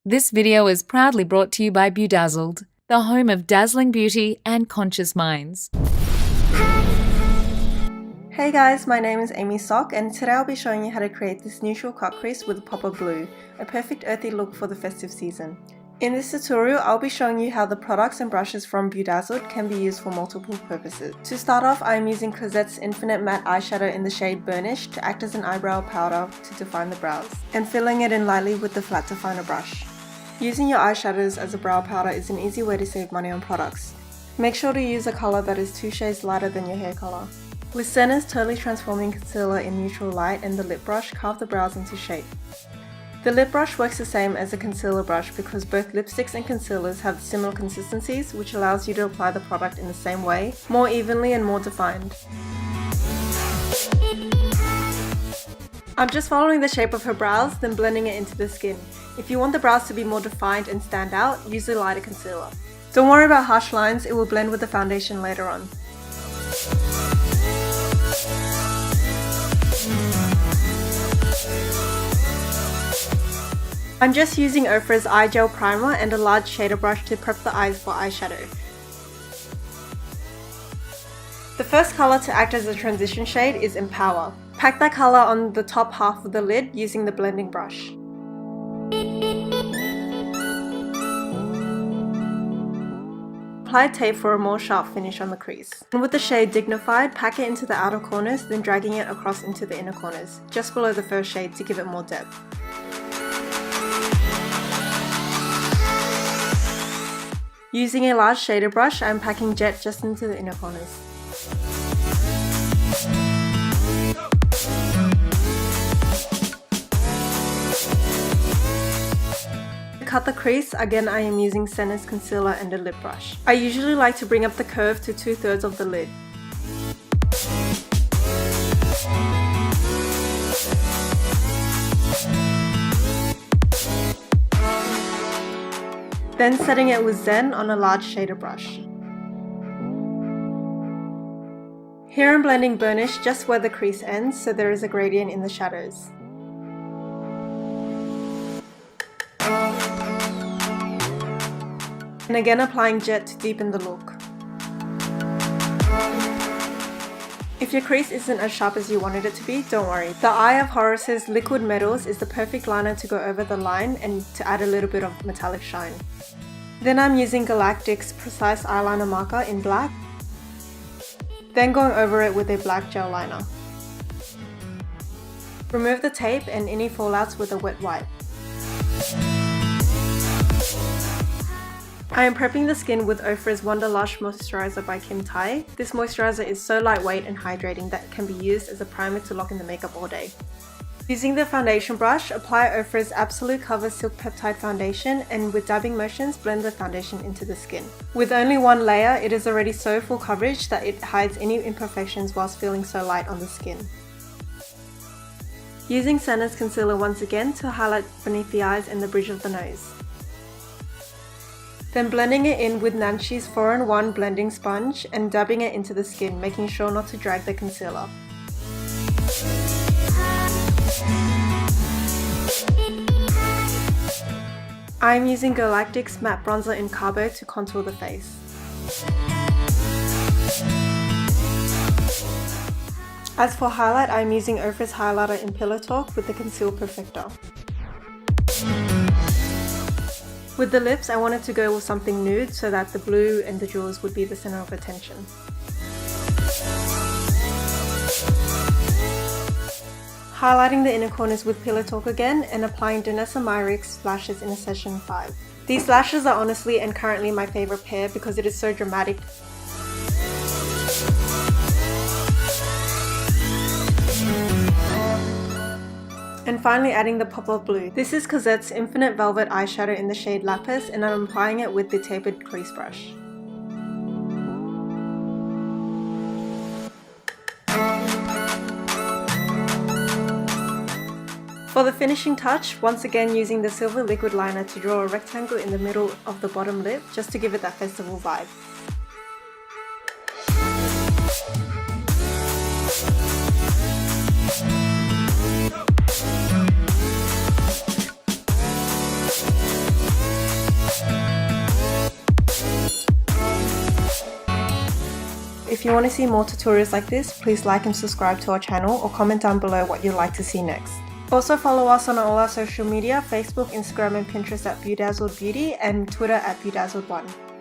This video is proudly brought to you by Bedazzled, the home of dazzling beauty and conscious minds. Hey guys, my name is Amy Sock and today I'll be showing you how to create this neutral cut crease with a pop of blue, a perfect earthy look for the festive season. In this tutorial, I'll be showing you how the products and brushes from Bedazzled can be used for multiple purposes. To start off, I am using Cosette's Infinite Matte Eyeshadow in the shade Burnish to act as an eyebrow powder to define the brows, and filling it in lightly with the flat definer brush. Using your eyeshadows as a brow powder is an easy way to save money on products. Make sure to use a colour that is 2 shades lighter than your hair colour. With Senna's Totally Transforming Concealer in neutral light and the lip brush, carve the brows into shape. The lip brush works the same as a concealer brush because both lipsticks and concealers have similar consistencies, which allows you to apply the product in the same way, more evenly and more defined. I'm just following the shape of her brows, then blending it into the skin. If you want the brows to be more defined and stand out, use a lighter concealer. Don't worry about harsh lines, it will blend with the foundation later on. I'm just using Ofra's Eye Gel Primer and a large shader brush to prep the eyes for eyeshadow. The first colour to act as a transition shade is Empower. Pack that colour on the top half of the lid using the blending brush. Apply tape for a more sharp finish on the crease. And with the shade Dignified, pack it into the outer corners, then dragging it across into the inner corners, just below the first shade to give it more depth. Using a large shader brush, I am packing Jet just into the inner corners. To cut the crease, again I am using Senna's concealer and a lip brush. I usually like to bring up the curve to 2/3 of the lid. Then setting it with Zen on a large shader brush. Here I'm blending Burnish just where the crease ends so there is a gradient in the shadows. And again applying Jet to deepen the look. If your crease isn't as sharp as you wanted it to be, don't worry. The Eye of Horus's Liquid Metals is the perfect liner to go over the line and to add a little bit of metallic shine. Then I'm using Galactic's Precise Eyeliner Marker in black, then going over it with a black gel liner. Remove the tape and any fallouts with a wet wipe. I am prepping the skin with Ofra's Wonderlush Moisturizer by Kim Tai. This moisturizer is so lightweight and hydrating that it can be used as a primer to lock in the makeup all day. Using the foundation brush, apply Ofra's Absolute Cover Silk Peptide Foundation and with dabbing motions blend the foundation into the skin. With only one layer, it is already so full coverage that it hides any imperfections whilst feeling so light on the skin. Using Senna's concealer once again to highlight beneath the eyes and the bridge of the nose. Then blending it in with Nanshi's 4-in-1 blending sponge and dabbing it into the skin, making sure not to drag the concealer. I am using Galactic's Matte Bronzer in Carbo to contour the face. As for highlight, I am using Ofra's highlighter in Pillow Talk with the Conceal Perfector. With the lips, I wanted to go with something nude so that the blue and the jewels would be the center of attention. Highlighting the inner corners with Pillow Talk again and applying Danessa Myricks lashes in a session 5. These lashes are honestly and currently my favorite pair because it is so dramatic. And finally adding the pop of blue. This is Cosette's Infinite Velvet Eyeshadow in the shade Lapis and I'm applying it with the tapered crease brush. For the finishing touch, once again using the silver liquid liner to draw a rectangle in the middle of the bottom lip just to give it that festival vibe. If you want to see more tutorials like this, please like and subscribe to our channel or comment down below what you'd like to see next. Also follow us on all our social media, Facebook, Instagram and Pinterest at Bedazzled Beauty and Twitter at Bedazzled1.